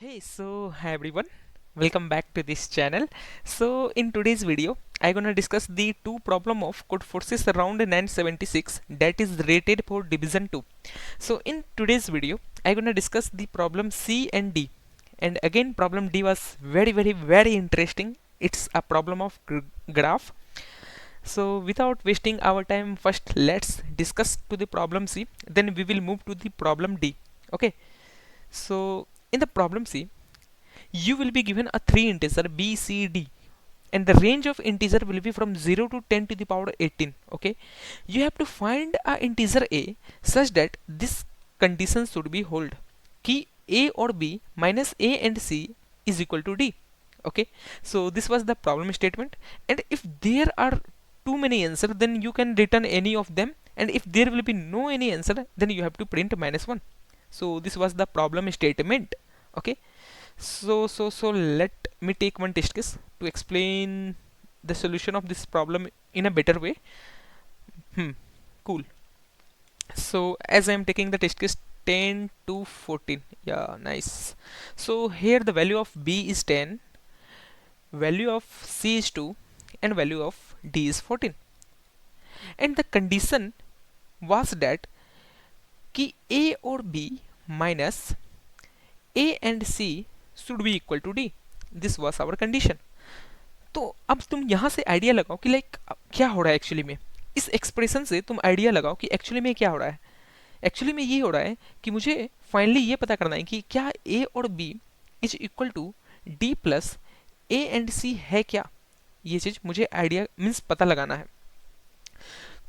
Hey, so hi everyone, welcome back to this channel. So in today's video, I'm gonna discuss the two problem of code forces around 976 that is rated for division 2. So in today's video, I'm gonna discuss the problem C and D. And again, problem D was very interesting. It's a problem of graph. So without wasting our time, first let's discuss to the problem C. Then we will move to the problem D. Okay. So in the problem C, you will be given a three integer b c d, and the range of integer will be from 0 to 10 to the power 18. Okay, you have to find a integer a such that this condition should be hold key a or b minus a and c is equal to d. Okay, so this was the problem statement, and if there are too many answers, then you can return any of them, and if there will be no any answer, then you have to print -1. So this was the problem statement. Okay, so let me take one test case to explain the solution of this problem in a better way. Hmm, cool. So as I am taking the test case 10 to 14, yeah, nice. So here the value of b is 10, value of c is 2, and value of d is 14. And the condition was that कि a or b minus a and c should be equal to d. This was our condition. तो अब तुम यहाँ से idea लगाओ कि like क्या हो रहा है एक्चुअली में। इस एक्सप्रेशन से तुम आइडिया लगाओ कि एक्चुअली में क्या हो रहा है। एक्चुअली में ये हो रहा है कि मुझे फाइनली ये पता करना है कि क्या ए और b is equal to d plus A and c है क्या। ये चीज़ मुझे आइडिया मीन्स पता लगाना है।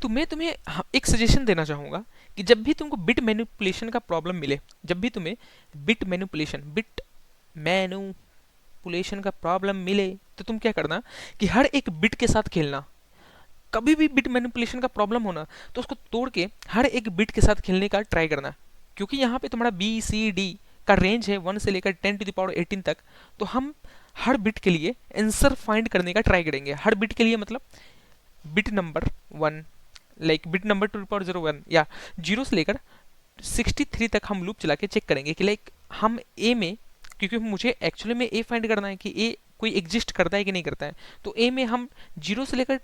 तो मैं तुम्हें एक सजेशन देना चाहूँगा कि जब भी तुमको बिट मैनिपुलेशन का प्रॉब्लम मिले, जब भी तुम्हें बिट मैनिपुलेशन का प्रॉब्लम मिले, तो तुम क्या करना कि हर एक बिट के साथ खेलना। कभी भी बिट मैनिपुलेशन का प्रॉब्लम होना तो उसको तोड़ के हर एक बिट के साथ खेलने का ट्राई करना, क्योंकि यहाँ पे तुम्हारा बी सी डी का रेंज है 1 से लेकर 10 टू द पावर 18 तक। तो हम हर बिट के लिए आंसर फाइंड करने का ट्राई करेंगे। हर बिट के लिए मतलब bit number 1, like bit number 2 power 01 या 0 से लेकर 63 तक हम लूप चला के चेक करेंगे कि लाइक हम ए में, क्योंकि मुझे एक्चुअली में ए फाइंड करना है कि ए कोई एग्जिस्ट करता है कि नहीं करता है। तो ए में हम 0 से लेकर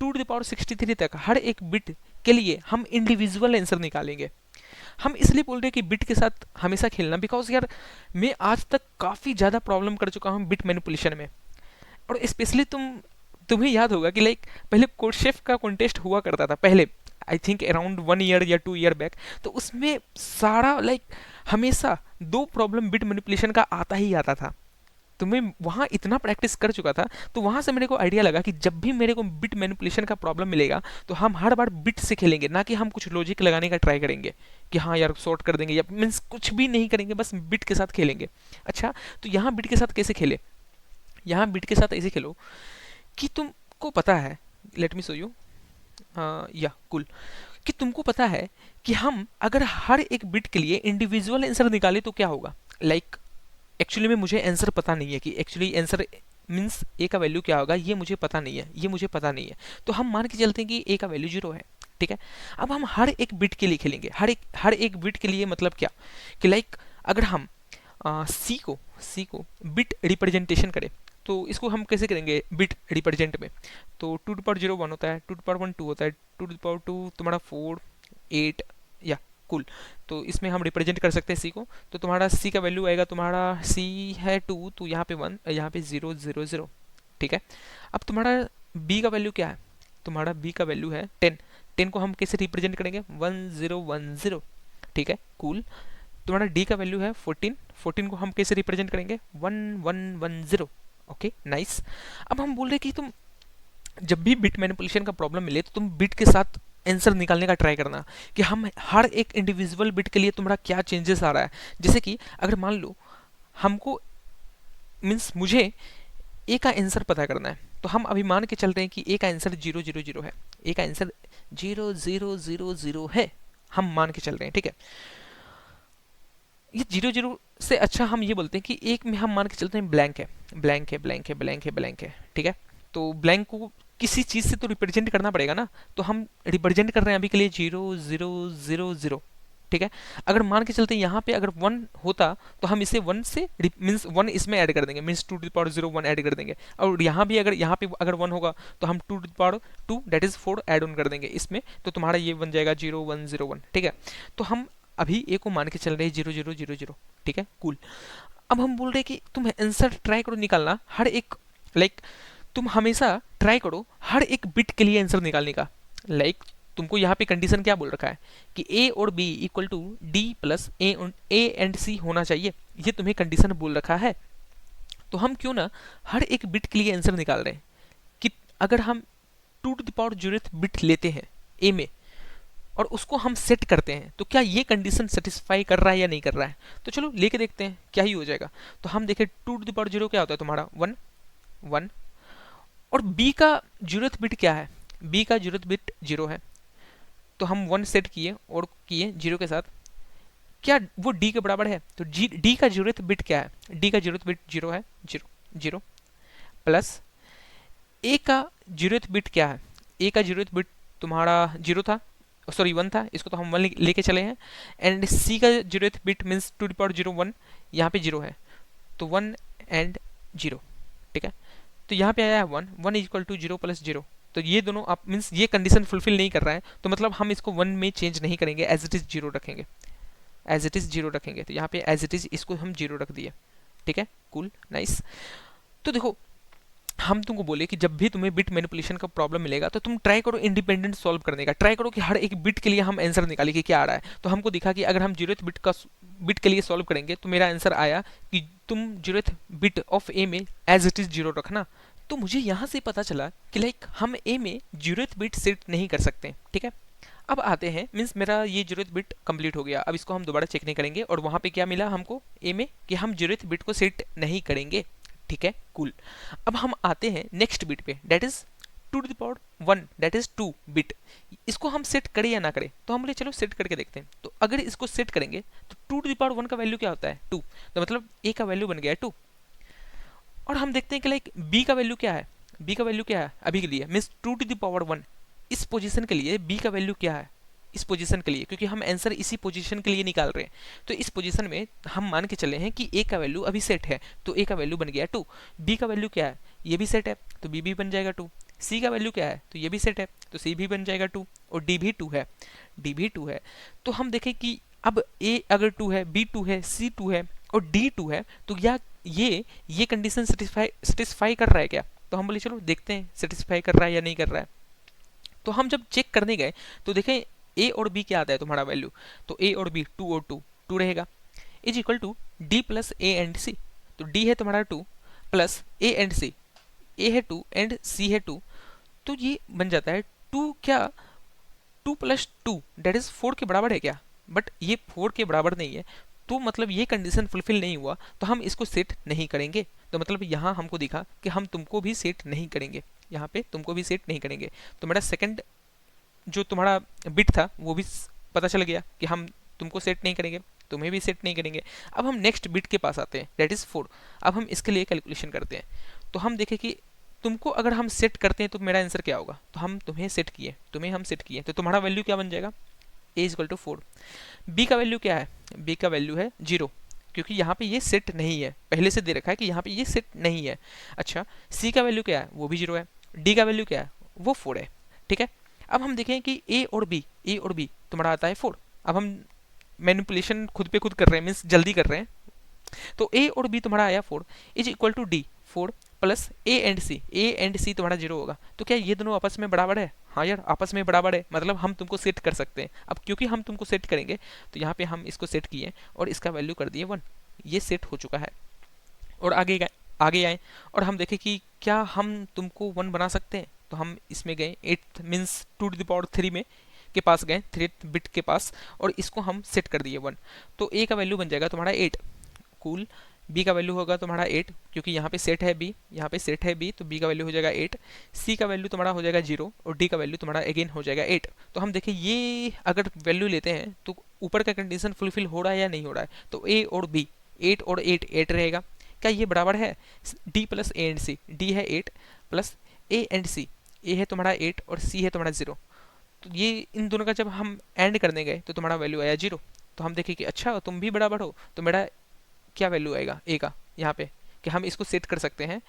2 टू द पावर 63 तक हर एक बिट के लिए हम इंडिविजुअल आंसर निकालेंगे। हम इसलिए बोल रहे हैं कि बिट के साथ हमेशा खेलना, बिकॉज यार मैं आज तक काफ़ी ज़्यादा प्रॉब्लम कर चुका हूँ बिट मैनिपुलेशन में। और स्पेशली तुम्हें याद होगा कि लाइक पहले कोडशेफ का कॉन्टेस्ट हुआ करता था पहले, आई थिंक अराउंड 1 ईयर या 2 ईयर बैक। तो उसमें सारा लाइक हमेशा दो प्रॉब्लम बिट मैनिपुलेशन का आता ही आता था। तो मैं वहाँ इतना प्रैक्टिस कर चुका था, तो वहाँ से मेरे को आइडिया लगा कि जब भी मेरे को बिट मैनिपुलेशन का प्रॉब्लम मिलेगा तो हम हर बार बिट से खेलेंगे, ना कि हम कुछ लॉजिक लगाने का ट्राई करेंगे कि हाँ यार सॉर्ट कर देंगे, या मीन्स कुछ भी नहीं करेंगे, बस बिट के साथ खेलेंगे। अच्छा, तो यहाँ बिट के साथ कैसे खेले? यहाँ बिट के साथ ऐसे खेलो कि तुमको पता है, लेट मी शो यू, या कूल, कि तुमको पता है कि हम अगर हर एक बिट के लिए इंडिविजुअल आंसर निकाले तो क्या होगा। लाइक एक्चुअली में मुझे आंसर पता नहीं है कि एक्चुअली आंसर मीन्स ए का वैल्यू क्या होगा, ये मुझे पता नहीं है, ये मुझे पता नहीं है। तो हम मान के चलते हैं कि ए का वैल्यू 0 है। ठीक है, अब हम हर एक बिट के लिए खेलेंगे। हर एक बिट के लिए मतलब क्या कि लाइक अगर हम सी को बिट रिप्रेजेंटेशन करें, तो इसको हम कैसे करेंगे बिट रिप्रेजेंट में। तो 2 टू पावर 0 1 होता है, 2 टू पावर 1 2 होता है, 2 टू पावर 2 तुम्हारा 4 8 या कुल। तो इसमें हम रिप्रेजेंट कर सकते हैं सी को। तो तुम्हारा सी का वैल्यू आएगा, तुम्हारा सी है 2, तो यहाँ पे 1, यहाँ पे 0 0 0। ठीक है, अब तुम्हारा बी का वैल्यू क्या है? तुम्हारा बी का वैल्यू है 10। 10 को हम कैसे रिप्रेजेंट करेंगे? 1 0 1 0। ठीक है, कूल। तुम्हारा डी का वैल्यू है 14। 14 को हम कैसे रिप्रेजेंट करेंगे? 1 1 1 0। Okay, nice. अब हम बोल रहे कि तुम जब भी बिट मैनिपुलेशन का प्रॉब्लम मिले तो तुम बिट के साथ आंसर निकालने का ट्राई करना कि हम हर एक इंडिविजुअल बिट के लिए तुम्हारा क्या चेंजेस आ रहा है। जैसे कि अगर मान लो हमको मीन्स मुझे ए का आंसर पता करना है, तो हम अभी मान के चल रहे हैं कि ए का आंसर 0 0 0 है। ए का आंसर 0 0 0 0 है, हम मान के चल रहे हैं। ठीक है, ये 0 0 से अच्छा हम ये बोलते हैं कि एक में हम मान के चलते हैं ब्लैंक है, ब्लैंक है, ब्लैंक है, ब्लैंक है, ब्लैंक है। ठीक है, तो ब्लैंक को किसी चीज से तो रिप्रेजेंट करना पड़ेगा ना। तो हम रिप्रेजेंट कर रहे हैं अभी के लिए 0 0 0 0। ठीक है। अगर मान के चलते यहाँ पे अगर 1 होता तो हम इसे 1 से मीन्स 1 इसमें ऐड कर देंगे, means 2 to the power 0 1 add कर देंगे। और यहाँ भी अगर यहाँ पे अगर 1 होगा तो हम 2 to the power 2 that is 4 add on कर देंगे इसमें, तो तुम्हारा ये बन जाएगा 0 1 0 1। ठीक है, तो हम अभी ए को मान के चल रहे हैं 0 0 0 0। ठीक है, कूल। अब हम बोल रहे हैं कि तुम आंसर ट्राई करो निकालना हर एक, लाइक तुम हमेशा ट्राई करो हर एक बिट के लिए आंसर निकालने का। लाइक तुमको यहाँ पे कंडीशन क्या बोल रखा है कि ए और b equal to d plus A and c होना चाहिए, ये तुम्हें कंडीशन बोल रखा है। तो हम क्यों ना हर एक बिट के लिए आंसर निकाल रहे हैं कि अगर हम 2 to the power 0th bit लेते हैं ए में और उसको हम सेट करते हैं तो क्या ये कंडीशन सेटिस्फाई कर रहा है या नहीं कर रहा है। तो चलो लेके देखते हैं क्या ही हो जाएगा। तो हम देखें 2 to the power 0 क्या होता है तुम्हारा 1 1, और बी का 0th बिट क्या है, बी का 0th बिट 0 है, तो हम 1 सेट किए और किए 0 के साथ, क्या वो डी के बराबर है। तो डी का 0th बिट क्या है, डी का 0th बिट 0 है, 0 0 प्लस ए का 0th बिट क्या है, ए का 0th बिट तुम्हारा 0 था, सॉरी 1 था, इसको तो हम 1 लेके चले हैं। एंड सी का 0th bit means 2 to the power 0 1, यहाँ पे 0 है तो 1 एंड 0। ठीक है, तो यहाँ पे आया है 1 1 इक्वल टू 0 प्लस 0, तो ये दोनों आप मीन्स ये कंडीशन फुलफिल नहीं कर रहा है, तो मतलब हम इसको 1 में चेंज नहीं करेंगे, एज इट इज 0 रखेंगे, एज इट इज 0 रखेंगे। तो यहाँ पे एज इट इज इसको हम 0 रख दिए। ठीक है, कूल नाइस। तो देखो हम तुमको बोले कि जब भी तुम्हें बिट मैनिपुलेशन का प्रॉब्लम मिलेगा तो तुम ट्राई करो इंडिपेंडेंट सॉल्व करने का, ट्राई करो कि हर एक बिट के लिए हम आंसर निकालें कि क्या आ रहा है। तो हमको दिखा कि अगर हम 0th बिट के लिए सॉल्व करेंगे तो मेरा आंसर आया कि तुम 0th बिट ऑफ ए में एज इट इज 0 रखना। तो मुझे यहाँ से पता चला कि लाइक हम ए में 0th बिट सेट नहीं कर सकते। ठीक है, अब आते हैं मीन्स मेरा ये 0th बिट कंप्लीट हो गया, अब इसको हम दोबारा चेक नहीं करेंगे, और वहाँ पे क्या मिला हमको ए में कि हम 0th बिट को सेट नहीं करेंगे। ठीक है, कूल। अब हम आते हैं नेक्स्ट बिट पे, that is 2 to the power 1 that is 2 bit. इसको हम सेट करें या ना करें, तो हम बोले चलो सेट करके देखते हैं। तो अगर इसको सेट करेंगे तो 2 to the power 1 का वैल्यू क्या होता है 2, तो मतलब ए का वैल्यू बन गया है 2। और हम देखते हैं कि लाइक बी का वैल्यू क्या है, बी का वैल्यू क्या है अभी के लिए मीन्स 2 to the power 1 इस पोजीशन के लिए बी का वैल्यू क्या है, इस पोजीशन के लिए, क्योंकि हम आंसर इसी पोजीशन के लिए निकाल रहे हैं। तो इस पोजीशन में हम मान के चले हैं कि ए का वैल्यू अभी सेट है, तो ए का वैल्यू बन गया 2। बी का वैल्यू क्या है, ये भी सेट है, तो बी भी बन जाएगा 2। सी का वैल्यू क्या है, तो ये भी सेट है, तो सी भी बन जाएगा 2, और डी भी 2 है, डी भी 2 है। तो हम देखें कि अब ए अगर 2 है, बी 2 है, सी 2 है और डी 2 है, तो क्या ये कंडीशन सेटिस्फाई कर रहा है क्या। तो हम बोले चलो देखते हैं सेटिस्फाई कर रहा है या नहीं कर रहा है। तो हम जब चेक करने गए तो देखें ए और बी क्या आता है तुम्हारा वैल्यू, तो ए और बी 2 और 2 2 रहेगा, is equal to d plus A and c. तो डी है तुम्हारा 2 प्लस ए एंड सी, ए है 2 एंड सी है 2, तो ये बन जाता है 2 क्या 2 प्लस 2 डेट इज 4 के बराबर है क्या, बट ये 4 के बराबर नहीं है, तो मतलब ये कंडीशन फुलफिल नहीं हुआ, तो हम इसको सेट नहीं करेंगे। तो मतलब यहाँ हमको दिखा कि हम तुमको भी सेट नहीं करेंगे, यहाँ पे तुमको भी सेट नहीं करेंगे। तो मेरा सेकंड जो तुम्हारा बिट था वो भी पता चल गया कि हम तुमको सेट नहीं करेंगे, तुम्हें भी सेट नहीं करेंगे। अब हम नेक्स्ट बिट के पास आते हैं दैट इज 4। अब हम इसके लिए कैलकुलेशन करते हैं, तो हम देखें कि तुमको अगर हम सेट करते हैं तो मेरा आंसर क्या होगा। तो हम तुम्हें सेट किए, तुम्हें हम सेट किए, तो तुम्हारा वैल्यू क्या बन जाएगा ए इक्वल टू 4। बी का वैल्यू क्या है, बी का वैल्यू है 0, क्योंकि यहाँ पे ये सेट नहीं है, पहले से दे रखा है कि यहाँ पे ये सेट नहीं है। अच्छा, सी का वैल्यू क्या है, वो भी 0 है। डी का वैल्यू क्या है, वो 4 है। ठीक है, अब हम देखें कि ए और बी तुम्हारा आता है 4। अब हम मैनिपुलेशन खुद पे खुद कर रहे हैं, मीन्स जल्दी कर रहे हैं। तो ए और बी तुम्हारा आया 4 is equal to d 4 plus A and c तुम्हारा 0 होगा। तो क्या ये दोनों आपस में बराबर है, हाँ यार आपस में बराबर है, मतलब हम तुमको सेट कर सकते हैं। अब क्योंकि हम तुमको सेट करेंगे तो यहाँ पे हम इसको सेट किए और इसका वैल्यू कर दिए 1, ये सेट हो चुका है। और आगे आए और हम देखें कि क्या हम तुमको 1 बना सकते हैं। तो हम इसमें गए 8 मीन्स 2 to the power 3 में के पास गए, 3 बिट के पास, और इसको हम सेट कर दिए 1। तो ए का वैल्यू बन जाएगा तुम्हारा 8, कूल। बी का वैल्यू होगा तुम्हारा 8, क्योंकि यहाँ पे सेट है बी, यहाँ पे सेट है बी, तो बी का वैल्यू हो जाएगा 8। सी का वैल्यू तुम्हारा हो जाएगा 0 और डी का वैल्यू तुम्हारा अगेन हो जाएगा 8। तो हम देखें ये अगर वैल्यू लेते हैं तो ऊपर का कंडीशन फुलफिल हो रहा है या नहीं हो रहा है। तो ए और बी 8 और 8 रहेगा, क्या ये बराबर है D plus A and C, D है 8 प्लस ए एंड सी, ए है तुम्हारा 8 और सी है तुम्हारा 0। तो ये इन दोनों का जब हम एंड करने गए तो तुम्हारा वैल्यू आया 0। तो हम देखें कि अच्छा तुम भी बराबर हो, तो मेरा क्या वैल्यू आएगा ए का यहाँ पे, कि हम इसको सेट कर सकते हैं।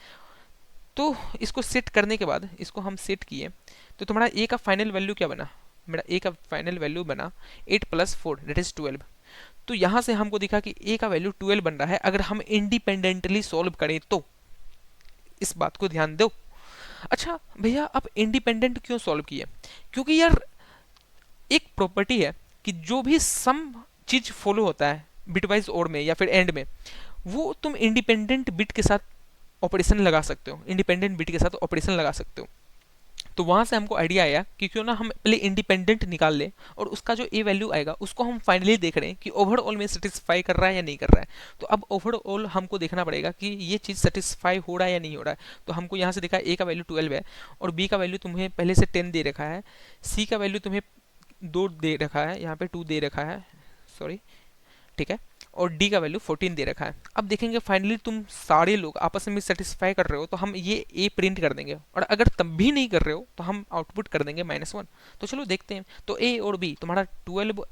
तो इसको सेट करने के बाद इसको हम सेट किए, तो तुम्हारा ए का फाइनल वैल्यू क्या बना, मेरा ए का फाइनल वैल्यू बना 8 + 4 दैट इज 12। तो यहाँ से हमको दिखा कि ए का वैल्यू 12 बन रहा है अगर हम इंडिपेंडेंटली सॉल्व करें तो। इस बात को ध्यान दो। अच्छा भैया आप इंडिपेंडेंट क्यों सॉल्व किए, क्योंकि यार एक प्रॉपर्टी है कि जो भी सम चीज फॉलो होता है बिटवाइज और में या फिर एंड में, वो तुम इंडिपेंडेंट बिट के साथ ऑपरेशन लगा सकते हो, इंडिपेंडेंट बिट के साथ ऑपरेशन लगा सकते हो। तो वहां से हमको आइडिया आया कि क्यों ना हम पहले इंडिपेंडेंट निकाल लें और उसका जो ए वैल्यू आएगा उसको हम फाइनली देख रहे हैं कि ओवरऑल में सेटिस्फाई कर रहा है या नहीं कर रहा है। तो अब ओवरऑल हमको देखना पड़ेगा कि ये चीज़ सेटिस्फाई हो रहा है या नहीं हो रहा है। तो हमको यहाँ से देखा ए का वैल्यू 12 है और बी का वैल्यू तुम्हें पहले से 10 दे रखा है, सी का वैल्यू तुम्हें 2 दे रखा है, यहाँ पे 2 दे रखा है, सॉरी, ठीक है, और डी का वैल्यू 14 दे रखा है। अब देखेंगे फाइनली तुम सारे लोग आपस में सेटिस्फाई कर रहे हो तो हम ये ए प्रिंट कर देंगे, और अगर तब भी नहीं कर रहे हो तो हम आउटपुट कर देंगे -1। तो चलो देखते हैं। तो ए और बी तुम्हारा 12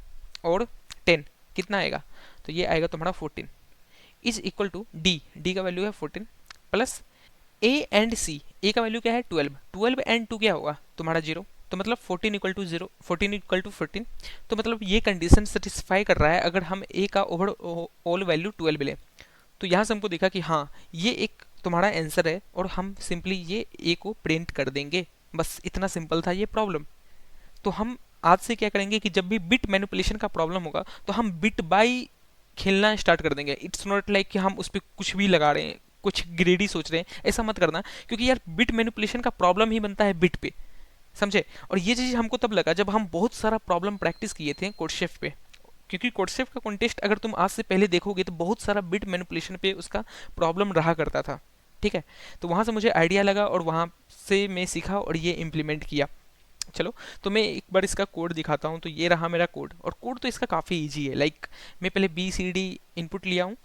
और 10 कितना आएगा, तो ये आएगा तुम्हारा 14 is equal to D, D का वैल्यू है 14 प्लस ए एंड सी, ए का वैल्यू क्या है 12, 12 एंड 2 क्या होगा तुम्हारा 0, तो मतलब 14 इक्वल टू 0, 14 इक्वल टू 14। तो मतलब ये कंडीशन सेटिस्फाई कर रहा है अगर हम ए का ओवर ऑल वैल्यू 12 ले। तो यहाँ से हमको देखा कि हाँ ये एक तुम्हारा आंसर है और हम सिंपली ये ए को प्रिंट कर देंगे। बस इतना सिंपल था ये प्रॉब्लम। तो हम आज से क्या करेंगे कि जब भी बिट मैनिपुलेशन का प्रॉब्लम होगा तो हम बिट बाई खेलना स्टार्ट कर देंगे। इट्स नॉट लाइक कि हम उस पर कुछ भी लगा रहे हैं, कुछ ग्रेडी सोच रहे हैं, ऐसा मत करना, क्योंकि यार बिट मैनिपुलेशन का प्रॉब्लम ही बनता है बिट पे, समझे। और ये चीज़ हमको तब लगा जब हम बहुत सारा प्रॉब्लम प्रैक्टिस किए थे कोडशेफ पे, क्योंकि कोडशेफ का कॉन्टेस्ट अगर तुम आज से पहले देखोगे तो बहुत सारा बिट मैनिपुलेशन पे उसका प्रॉब्लम रहा करता था, ठीक है। तो वहाँ से मुझे आइडिया लगा और वहाँ से मैं सीखा और ये इम्प्लीमेंट किया। चलो तो मैं एक बार इसका कोड दिखाता हूँ। तो ये रहा मेरा कोड, और कोड तो इसका काफ़ी ईजी है। लाइक मैं पहले BCD इनपुट लिया हूँ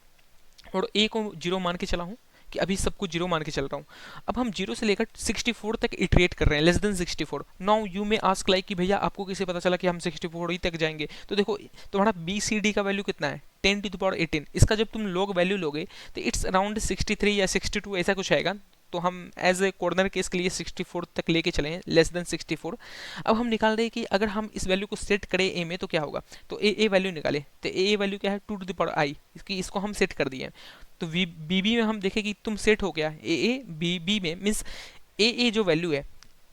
और ए को 0 मान के चला हूँ कि अभी सब कुछ 0 मान के चल रहा हूँ। अब हम 0 से लेकर 64 तक इटरेट कर रहे हैं, लेस देन 64। नाउ यू में आस्क लाइक कि भैया आपको कैसे पता चला कि हम 64 ही तक जाएंगे। तो देखो तुम्हारा BCD का वैल्यू कितना है 10⁻18। इसका जब तुम लोग वैल्यू लोगे तो इट्स अराउंड 63 या 62 ऐसा कुछ आएगा। तो हम एज ए कॉर्नर केस के लिए 64 तक लेके चले हैं, लेस देन 64। अब हम निकाल रहे हैं कि अगर हम इस वैल्यू को सेट करें ए में तो क्या होगा। तो ए वैल्यू निकाले, तो ए वैल्यू क्या है 2⁻i, इसको हम सेट कर दिए। तो बी में हम देखें कि तुम सेट हो गया ए बी में, मीन्स ए जो वैल्यू है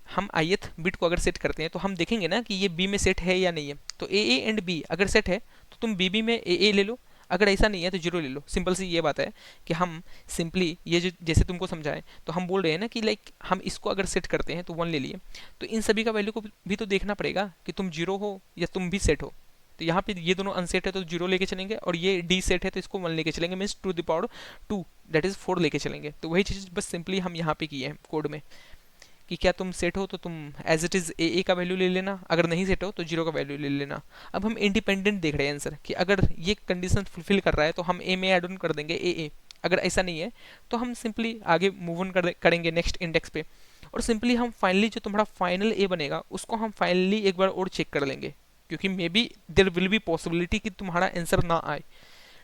हम ith बिट को अगर सेट करते हैं तो हम देखेंगे ना कि ये बी में सेट है या नहीं है। तो ए एंड बी अगर सेट है तो तुम बी में ए ले लो, अगर ऐसा नहीं है तो 0 ले लो। सिंपल सी ये बात है कि हम सिंपली ये जो जैसे तुमको समझाएं तो हम बोल रहे हैं ना कि लाइक हम इसको अगर सेट करते हैं तो 1 ले लिए, तो इन सभी का वैल्यू को भी तो देखना पड़ेगा कि तुम 0 हो या तुम भी सेट हो। तो यहाँ पे ये दोनों अनसेट है तो 0 लेके चलेंगे, और ये डी सेट है तो इसको 1 लेके चलेंगे, मीन्स 2 दैट इज 4 लेके चलेंगे। तो वही चीज़ बस सिंपली हम यहाँ पे किए हैं कोड में कि क्या तुम सेट हो तो तुम एज इट इज़ ए का वैल्यू ले लेना, अगर नहीं सेट हो तो 0 का वैल्यू ले लेना। अब हम इंडिपेंडेंट देख रहे हैं आंसर कि अगर ये कंडीशन फुलफिल कर रहा है तो हम ए में ऐड ऑन कर देंगे ए, अगर ऐसा नहीं है तो हम सिंपली आगे मूव ऑन करेंगे नेक्स्ट इंडेक्स पे, और सिंपली हम फाइनली जो तुम्हारा फाइनल ए बनेगा उसको हम फाइनली एक बार और चेक कर लेंगे, क्योंकि maybe there will be possibility कि तुम्हारा आंसर ना आए,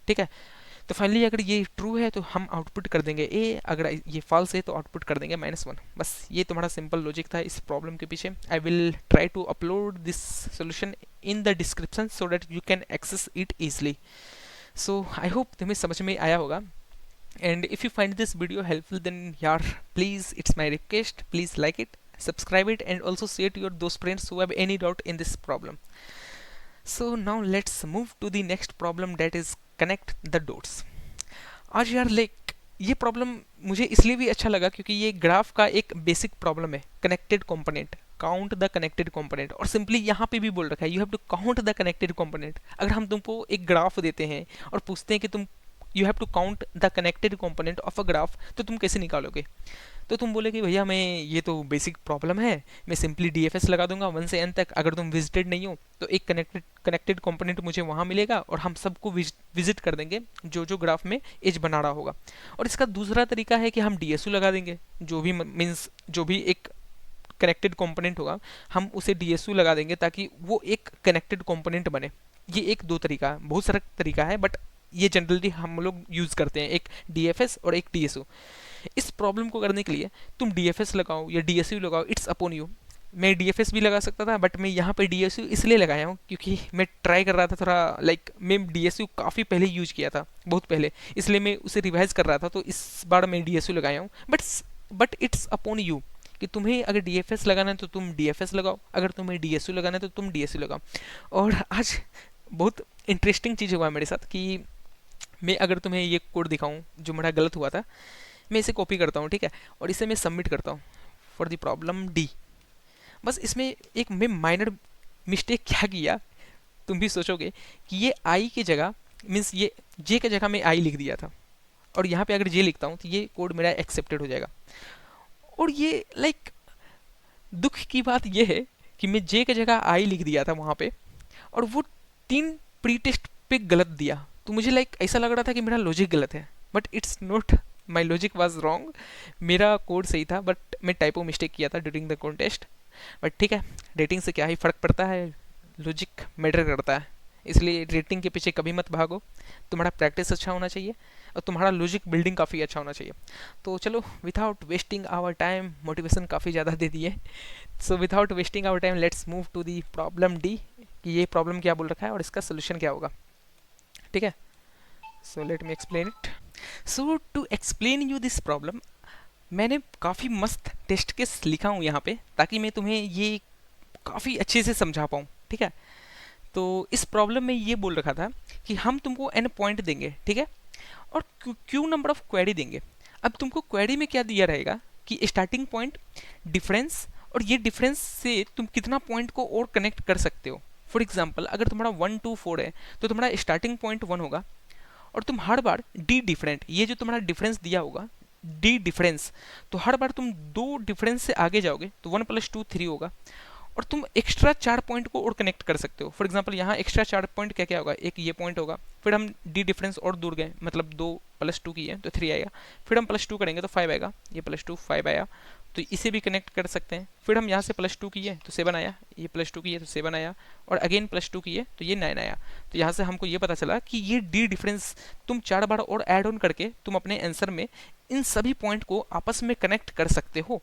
ठीक है। तो फाइनली अगर ये ट्रू है तो हम आउटपुट कर देंगे ए, अगर ये फॉल्स है तो आउटपुट कर देंगे -1। बस ये तुम्हारा सिंपल लॉजिक था इस प्रॉब्लम के पीछे। I will try to upload this solution in the description so that you can access it easily. So I hope तुम्हें समझ में आया होगा, and if you find this video helpful then यार please it's my request, please like it, subscribe it, and also share to your those friends who have any doubt in this problem. So now let's move to the next problem, that is connect the dots. आज यार like ये problem मुझे इसलिए भी अच्छा लगा क्योंकि ये ग्राफ का एक बेसिक प्रॉब्लम है, connected component, count the connected component. और सिंपली यहाँ पे भी बोल रखा है you have to count the connected component. अगर हम तुमको एक ग्राफ देते हैं और पूछते हैं कि तुम you have to count the connected component of a graph, तो तुम कैसे निकालोगे। तो तुम बोले कि भैया मैं ये तो बेसिक प्रॉब्लम है, मैं सिंपली DFS लगा दूंगा 1 से n तक। अगर तुम विजिटेड नहीं हो तो एक कनेक्टेड कंपोनेंट मुझे वहाँ मिलेगा और हम सबको विजिट कर देंगे जो जो ग्राफ में एज बना रहा होगा। और इसका दूसरा तरीका है कि हम DSU लगा देंगे, जो भी मीन्स जो भी एक कनेक्टेड कंपोनेंट होगा हम उसे DSU लगा देंगे ताकि वो एक कनेक्टेड कंपोनेंट बने। ये एक दो तरीका है, बहुत सारा तरीका है, बट ये जनरली हम लोग यूज़ करते हैं, एक डीएफएस और एक डीएसयू। इस प्रॉब्लम को करने के लिए तुम डीएफएस लगाओ या डीएसयू लगाओ, इट्स अपॉन यू। मैं डीएफएस भी लगा सकता था, बट मैं यहाँ पे डीएसयू इसलिए लगाया हूँ क्योंकि मैं ट्राई कर रहा था थोड़ा, लाइक मैं डीएसयू काफ़ी पहले यूज किया था, बहुत पहले, इसलिए मैं उसे रिवाइज कर रहा था, तो इस बार मैं डीएसयू लगाया हूँ। बट इट्स अपॉन यू कि तुम्हें अगर डीएफएस लगाना है तो तुम डीएफएस लगाओ, अगर तुम्हें डीएसयू लगाना है तो तुम डीएसयू लगाओ। और आज बहुत इंटरेस्टिंग चीज़ हुआ मेरे साथ कि मैं अगर तुम्हें ये कोड दिखाऊं जो मेरा गलत हुआ था, मैं इसे कॉपी करता हूँ, ठीक है, और इसे मैं सबमिट करता हूँ फॉर द प्रॉब्लम डी। बस इसमें एक मैं माइनर मिस्टेक क्या किया, तुम भी सोचोगे कि ये आई की जगह, मीन्स ये जे की जगह मैं आई लिख दिया था, और यहाँ पे अगर जे लिखता हूँ तो ये कोड मेरा एक्सेप्टेड हो जाएगा। और ये लाइक दुख की बात ये है कि मैं जे की जगह आई लिख दिया था वहाँ पे, और वो 3 प्री टेस्ट पे गलत दिया, तो मुझे लाइक ऐसा लग रहा था कि मेरा लॉजिक गलत है, but it's not, my logic was wrong. मेरा कोड सही था, बट मैं टाइपो मिस्टेक किया था ड्यूरिंग द कॉन्टेस्ट। बट ठीक है, रेटिंग से क्या ही फ़र्क पड़ता है, लॉजिक मैटर करता है, इसलिए रेटिंग के पीछे कभी मत भागो। तुम्हारा प्रैक्टिस अच्छा होना चाहिए और तुम्हारा लॉजिक बिल्डिंग काफ़ी अच्छा होना चाहिए। तो चलो, without wasting our time, motivation काफ़ी ज़्यादा दे दिए, so without wasting our time let's move to the problem D, कि ये प्रॉब्लम क्या बोल रखा है और इसका सोल्यूशन क्या होगा, ठीक है। So let me explain it. So to explain you this problem, मैंने काफ़ी मस्त टेस्ट केस लिखा हूँ यहाँ पे, ताकि मैं तुम्हें ये काफ़ी अच्छे से समझा पाऊँ, ठीक है। तो इस प्रॉब्लम में ये बोल रखा था कि हम तुमको n पॉइंट देंगे, ठीक है, और क्यू नंबर ऑफ क्वेरी देंगे। अब तुमको क्वेरी में क्या दिया रहेगा कि स्टार्टिंग पॉइंट, डिफरेंस, और ये डिफरेंस से तुम कितना पॉइंट को और कनेक्ट कर सकते हो। फॉर एग्जाम्पल, अगर तुम्हारा 1 2 4 है तो तुम्हारा स्टार्टिंग पॉइंट 1 होगा, और तुम हर बार डी डिफरेंट, ये जो तुम्हारा डिफरेंस दिया होगा डी डिफरेंस, तो हर बार तुम 2 डिफरेंस से आगे जाओगे तो 1 + 2 3 होगा, और तुम एक्स्ट्रा 4 पॉइंट को और कनेक्ट कर सकते हो। फॉर एग्जांपल, यहाँ एक्स्ट्रा 4 पॉइंट क्या क्या होगा, एक ये पॉइंट होगा, फिर हम डी डिफरेंस और दूर गए, मतलब 2 + 2 की है तो 3 आएगा, फिर हम +2 करेंगे तो 5 आएगा, ये +2 5 आया, तो इसे भी कनेक्ट कर सकते हैं। फिर हम यहाँ से +2 किए तो 7 आया, ये +2 किए तो 7 आया, और अगेन +2 किए तो ये 9 आया। तो यहाँ से हमको ये पता चला कि ये डी डिफरेंस तुम 4 बार और ऐड ऑन करके तुम अपने आंसर में इन सभी पॉइंट को आपस में कनेक्ट कर सकते हो,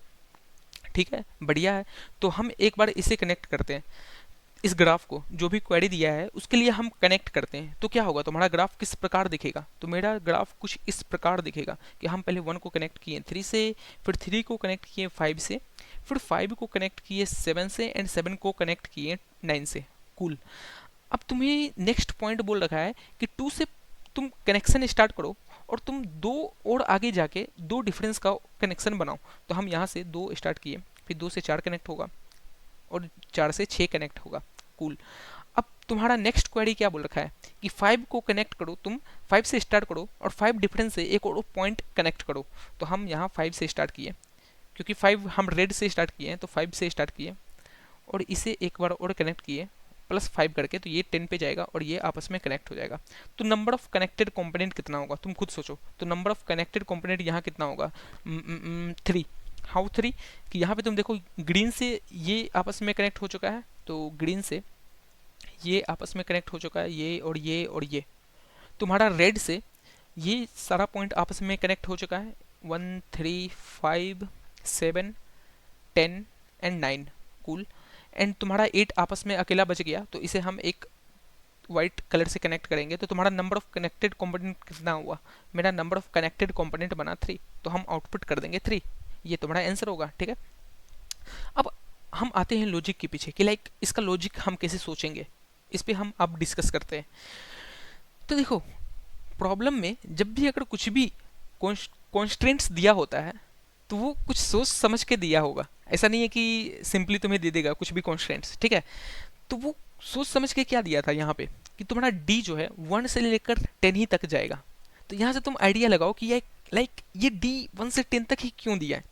ठीक है, बढ़िया है। तो हम एक बार इसे कनेक्ट करते हैं, इस ग्राफ को जो भी क्वेरी दिया है उसके लिए हम कनेक्ट करते हैं, तो क्या होगा, तुम्हारा ग्राफ किस प्रकार दिखेगा। तो मेरा ग्राफ कुछ इस प्रकार दिखेगा कि हम पहले 1 को कनेक्ट किए 3 से, फिर 3 को कनेक्ट किए 5 से, फिर 5 को कनेक्ट किए 7 से, एंड 7 को कनेक्ट किए 9 से। कूल। अब तुम्हें नेक्स्ट पॉइंट बोल रखा है कि 2 से तुम कनेक्शन स्टार्ट करो, और तुम 2 और आगे जाके 2 डिफरेंस का कनेक्शन बनाओ। तो हम यहाँ से 2 स्टार्ट किए, फिर 2 से 4 कनेक्ट होगा, और 4 से 6 कनेक्ट होगा। कूल। अब तुम्हारा नेक्स्ट क्वेरी क्या बोल रखा है कि 5 को कनेक्ट करो, तुम 5 से स्टार्ट करो और 5 डिफरेंस से एक और पॉइंट कनेक्ट करो। तो हम यहाँ 5 से स्टार्ट किए, क्योंकि 5 हम रेड से स्टार्ट किए हैं तो 5 से स्टार्ट किए, और इसे एक बार और कनेक्ट किए +5 करके, तो ये 10 पे जाएगा और ये आपस में कनेक्ट हो जाएगा। तो नंबर ऑफ कनेक्टेड कंपोनेंट कितना होगा, तुम खुद सोचो। तो नंबर ऑफ कनेक्टेड कंपोनेंट यहाँ कितना होगा, 3। हाउ 3, कि यहाँ पे तुम देखो ग्रीन से ये आपस में कनेक्ट हो चुका है, तो ग्रीन से ये आपस में कनेक्ट हो चुका है, ये और ये और ये। तुम्हारा रेड से ये सारा पॉइंट आपस में कनेक्ट हो चुका है, 1 3 5 7 10 एंड 9। कूल। एंड तुम्हारा 8 आपस में अकेला बच गया, तो इसे हम एक वाइट कलर से कनेक्ट करेंगे। तो तुम्हारा नंबर ऑफ कनेक्टेड कंपोनेंट कितना हुआ, मेरा नंबर ऑफ कनेक्टेड कंपोनेंट बना 3, तो हम आउटपुट कर देंगे 3। ये तुम्हारा आंसर होगा, ठीक है। अब हम आते हैं लॉजिक के पीछे कि लाइक इसका लॉजिक हम कैसे सोचेंगे, इस पे हम अब डिस्कस करते हैं। तो देखो, प्रॉब्लम में जब भी अगर कुछ भी कॉन्स्ट्रेंट्स दिया होता है तो वो कुछ सोच समझ के दिया होगा, ऐसा नहीं है कि सिंपली तुम्हें दे देगा कुछ भी कॉन्स्ट्रेंट्स, ठीक है। तो वो सोच समझ के क्या दिया था यहाँ पे कि तुम्हारा डी जो है 1 से लेकर 10 ही तक जाएगा। तो यहाँ से तुम आइडिया लगाओ कि ये लाइक ये डी 1 से 10 तक ही क्यों दिया है।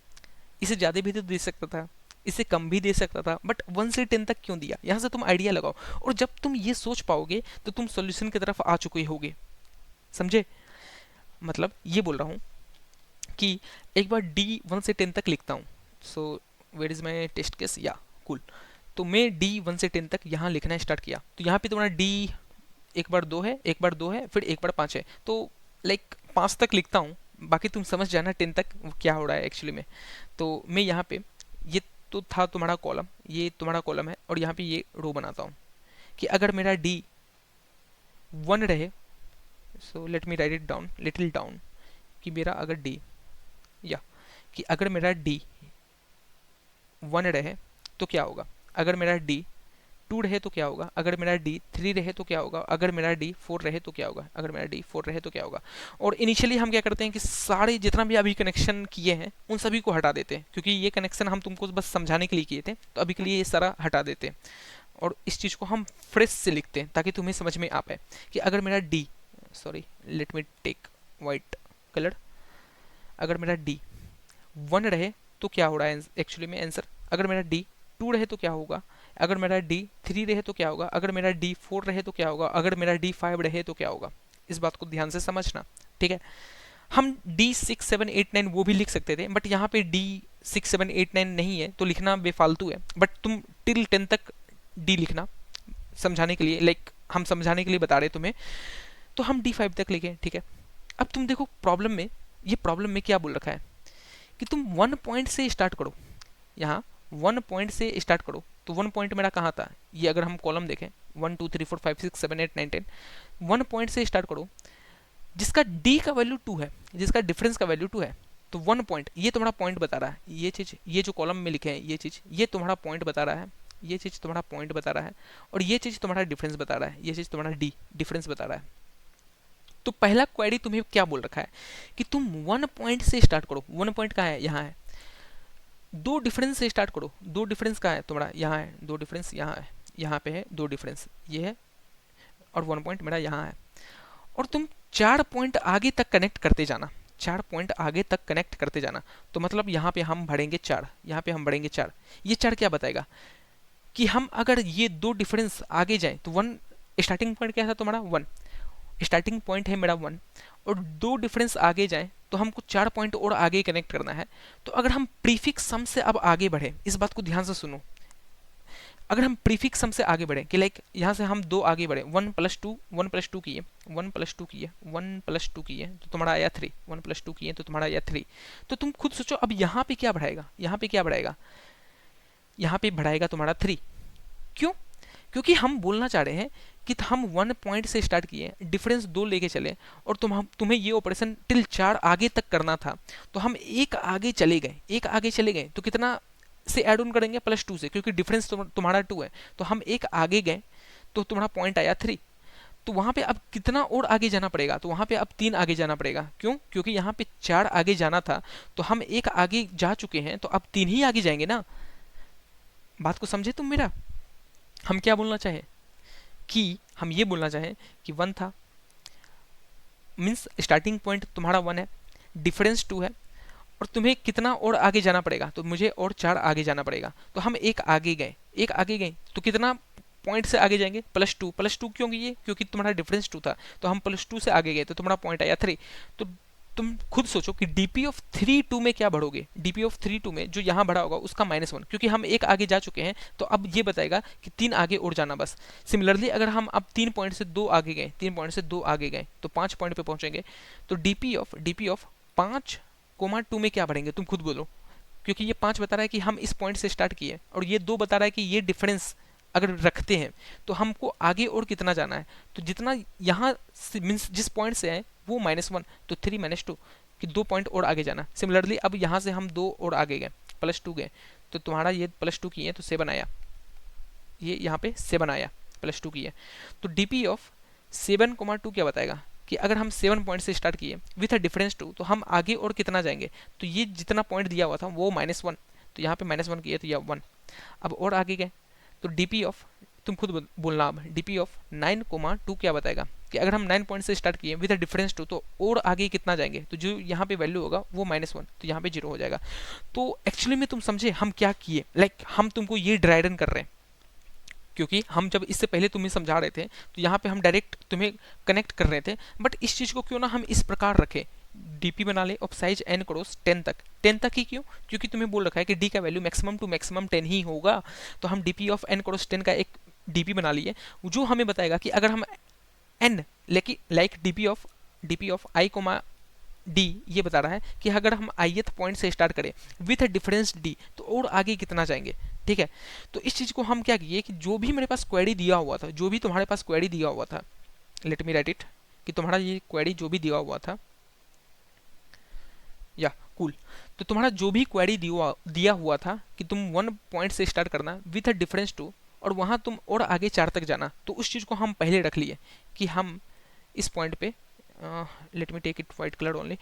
इसे ज़्यादा भी तो दे सकता था, इसे कम भी दे सकता था, बट 1 से 10 तक क्यों दिया, यहाँ से तुम आइडिया लगाओ। और जब तुम ये सोच पाओगे तो तुम सोल्यूशन की तरफ आ चुके होगे, समझे। मतलब ये बोल रहा हूँ कि एक बार डी 1 से 10 तक लिखता हूँ। So where is my test case, या कूल। तो मैं डी 1 से 10 तक यहाँ लिखना स्टार्ट किया, तो यहाँ पे तुम्हारा डी एक बार 2 है, एक बार 2 है, फिर एक बार 5 है, तो लाइक 5 तक लिखता हूँ, बाकी तुम समझ जाना 10 तक क्या हो रहा है एक्चुअली में। तो मैं यहाँ पे ये तो था तुम्हारा कॉलम, ये तुम्हारा कॉलम है, और यहाँ पे ये रो बनाता हूँ कि अगर मेरा डी 1 रहे, सो let me right it down little down, कि मेरा अगर डी या कि अगर मेरा डी 1 रहे तो क्या होगा, अगर मेरा डी 2 रहे तो क्या होगा, अगर मेरा डी 3 रहे तो क्या होगा, अगर मेरा डी 4 रहे तो क्या होगा, अगर मेरा डी 4 रहे तो क्या होगा। और इनिशियली हम क्या करते हैं कि सारे जितना भी अभी कनेक्शन किए हैं उन सभी को हटा देते हैं, क्योंकि ये कनेक्शन हम तुमको बस समझाने के लिए किए थे, तो अभी के लिए ये सारा हटा देते हैं और इस चीज़ को हम फ्रेश से लिखते हैं ताकि तुम्हें समझ में आ पाए कि अगर मेरा D, sorry let me take white colour, अगर मेरा डी 1 रहे तो क्या हो रहा है एक्चुअली में आंसर, अगर मेरा डी 2 रहे तो क्या होगा, अगर मेरा डी 3 रहे तो क्या होगा, अगर मेरा डी 4 रहे तो क्या होगा, अगर मेरा डी 5 रहे तो क्या होगा। इस बात को ध्यान से समझना, ठीक है। हम डी 6 7 8 9 वो भी लिख सकते थे, बट यहाँ पे डी 6 7 8 9 नहीं है तो लिखना बेफालतू है, बट तुम टिल 10 तक डी लिखना समझाने के लिए, लाइक हम समझाने के लिए बता रहे तुम्हें, तो हम डी 5 तक लिखे, ठीक है। अब तुम देखो प्रॉब्लम में, ये प्रॉब्लम में क्या बोल रखा है कि तुम 1 पॉइंट से स्टार्ट करो, यहाँ 1 पॉइंट से स्टार्ट करो, तो 1 पॉइंट मेरा कहाँ था, ये अगर हम कॉलम देखें 1 2 3 4 5 6 7 8 9 10, 1 पॉइंट से स्टार्ट करो जिसका डी का वैल्यू 2 है, जिसका डिफरेंस का वैल्यू 2 है, तो 1 पॉइंट ये तुम्हारा पॉइंट बता रहा है, ये चीज़, ये जो कॉलम में लिखे हैं ये चीज़, ये तुम्हारा पॉइंट बता रहा है, ये चीज़ तुम्हारा पॉइंट बता रहा है, और ये चीज़ तुम्हारा डिफरेंस बता रहा है, ये चीज़ तुम्हारा डी डिफरेंस बता रहा है। तो पहला क्वेरी तुम्हें क्या बोल रखा है कि तुम 1 पॉइंट से स्टार्ट करो, 1 पॉइंट कहाँ है, यहाँ है, 2 डिफरेंस से स्टार्ट करो, 2 डिफरेंस कहाँ है तुम्हारा, यहाँ है, 2 डिफरेंस यहाँ है, यहाँ पे है 2 डिफरेंस ये है, और 1 पॉइंट मेरा यहाँ है, और तुम 4 पॉइंट आगे तक कनेक्ट करते जाना, 4 पॉइंट आगे तक कनेक्ट करते जाना, तो मतलब यहाँ पे हम बढ़ेंगे 4, यहाँ पे हम बढ़ेंगे 4, ये 4 क्या बताएगा कि हम अगर ये 2 डिफरेंस आगे जाएं तो 1 स्टार्टिंग पॉइंट क्या था तुम्हारा 1, स्टार्टिंग पॉइंट है मेरा 1, और 2 डिफरेंस आगे जाएं तो हमको 4 पॉइंट और आगे कनेक्ट करना है। तो अगर हम प्रीफिक्स सम से अब आगे बढ़े, इस बात को ध्यान से सुनो, अगर हम प्रीफिक्स सम से आगे बढ़े कि लाइक यहाँ से हम 2 आगे बढ़े, 1 + 2 1 + 2 किए, 1 + 2 किए, 1 + 2 किए तो तुम्हारा आया 3, 1 + 2 किए तो तुम्हारा आया 3, तो तुम खुद सोचो अब यहाँ पे क्या बढ़ाएगा, यहाँ पे क्या बढ़ाएगा, यहाँ पे बढ़ाएगा तुम्हारा 3, क्यों, क्योंकि हम बोलना चाह रहे हैं कि हम 1 पॉइंट से स्टार्ट किए, डिफरेंस 2 लेके चले, और तुम्हें ये ऑपरेशन टिल 4 आगे तक करना था, तो हम एक आगे चले गए, एक आगे चले गए तो कितना से ऐड ऑन करेंगे, +2 से, क्योंकि डिफरेंस तुम्हारा 2 है, तो हम एक आगे गए तो तुम्हारा पॉइंट आया 3, तो वहाँ पे अब कितना और आगे जाना पड़ेगा, तो वहाँ पे अब 3 आगे जाना पड़ेगा, क्यों, क्योंकि यहाँ पे 4 आगे जाना था, तो हम एक आगे जा चुके हैं, तो अब 3 ही आगे जाएंगे ना। बात को समझे तुम मेरा, हम क्या बोलना चाहे कि हम ये बोलना चाहें कि 1 था, मीन्स स्टार्टिंग पॉइंट तुम्हारा 1 है, डिफरेंस 2 है, और तुम्हें कितना और आगे जाना पड़ेगा, तो मुझे और 4 आगे जाना पड़ेगा, तो हम एक आगे गए, एक आगे गए तो कितना पॉइंट से आगे जाएंगे, +2, +2 क्यों गए, क्योंकि तुम्हारा डिफरेंस 2 था, तो हम +2 से आगे गए तो तुम्हारा पॉइंट आया 3, तो तुम खुद सोचो कि डीपी ऑफ 3 2 में क्या बढ़ोगे, डीपी ऑफ 3 2 में जो यहाँ बढ़ा होगा उसका -1, क्योंकि हम एक आगे जा चुके हैं, तो अब ये बताएगा कि 3 आगे और जाना बस। सिमिलरली अगर हम अब 3 पॉइंट से 2 आगे गए, 3 पॉइंट से 2 आगे गए तो 5 पॉइंट पे पहुंचेंगे, तो डीपी ऑफ 5 2 में क्या बढ़ेंगे, तुम खुद बोलो, क्योंकि ये 5 बता रहा है कि हम इस पॉइंट से स्टार्ट किए, और ये 2 बता रहा है कि ये डिफरेंस अगर रखते हैं तो हमको आगे और कितना जाना है, तो जितना यहाँ मीन्स जिस पॉइंट से आए वो -1, तो 3 - 2 कि 2 पॉइंट और आगे जाना। सिमिलरली अब यहाँ से हम 2 और आगे गए, +2 गए, तो तुम्हारा ये +2 किए तो 7 आया, ये यहाँ पे 7 आया, +2 किए, तो डीपी ऑफ 7, 2 क्या बताएगा कि अगर हम 7 पॉइंट से स्टार्ट किए विथ अ डिफरेंस 2, तो हम आगे और कितना जाएंगे, तो ये जितना पॉइंट दिया हुआ था वो -1, तो यहाँ पे -1 किए तो यह 1, अब और आगे गए, तो डीपी ऑफ, तुम खुद बोलना अब, डीपी ऑफ 9, 2 क्या बताएगा कि अगर हम 9 पॉइंट से स्टार्ट किए विद अ डिफरेंस 2, तो और आगे कितना जाएंगे, तो जो यहाँ पे वैल्यू होगा वो -1, तो यहाँ पे 0 हो जाएगा। तो एक्चुअली में तुम समझे हम क्या किए, लाइक हम तुमको ये ड्राई रन कर रहे हैं, क्योंकि हम जब इससे पहले तुम्हें समझा रहे थे तो यहाँ पे हम डायरेक्ट तुम्हें कनेक्ट कर रहे थे, बट इस चीज़ को क्यों ना हम इस प्रकार रखें, डीपी बना lay off size n cross 10 तक, 10 तक ही क्यों, क्योंकि तुम्हें बोल रखा है कि डी का वैल्यू मैक्सिमम टू मैक्सिमम 10 ही होगा, तो हम डीपी ऑफ n क्रॉस 10 का एक डीपी बना लिए, जो हमें बताएगा कि अगर हम एन लेकिन like D P of I comma D ये बता रहा है कि अगर हम ith पॉइंट से स्टार्ट करें विथ डिफरेंस डी तो और आगे कितना जाएंगे। ठीक है, तो इस चीज़ को हम क्या किए कि जो भी मेरे पास क्वेरी दिया हुआ था, जो भी तुम्हारे पास क्वेरी दिया हुआ था, लेट मी राइट इट, कि तुम्हारा ये क्वेरी जो भी दिया हुआ था, या कूल, तो तुम्हारा जो भी क्वेरी दिया हुआ था कि तुम 1 पॉइंट से स्टार्ट करना विथ अ डिफरेंस टू और वहाँ तुम और आगे 4 तक जाना, तो उस चीज़ को हम पहले रख लिए कि हम इस पॉइंट पे let me take it white colour only,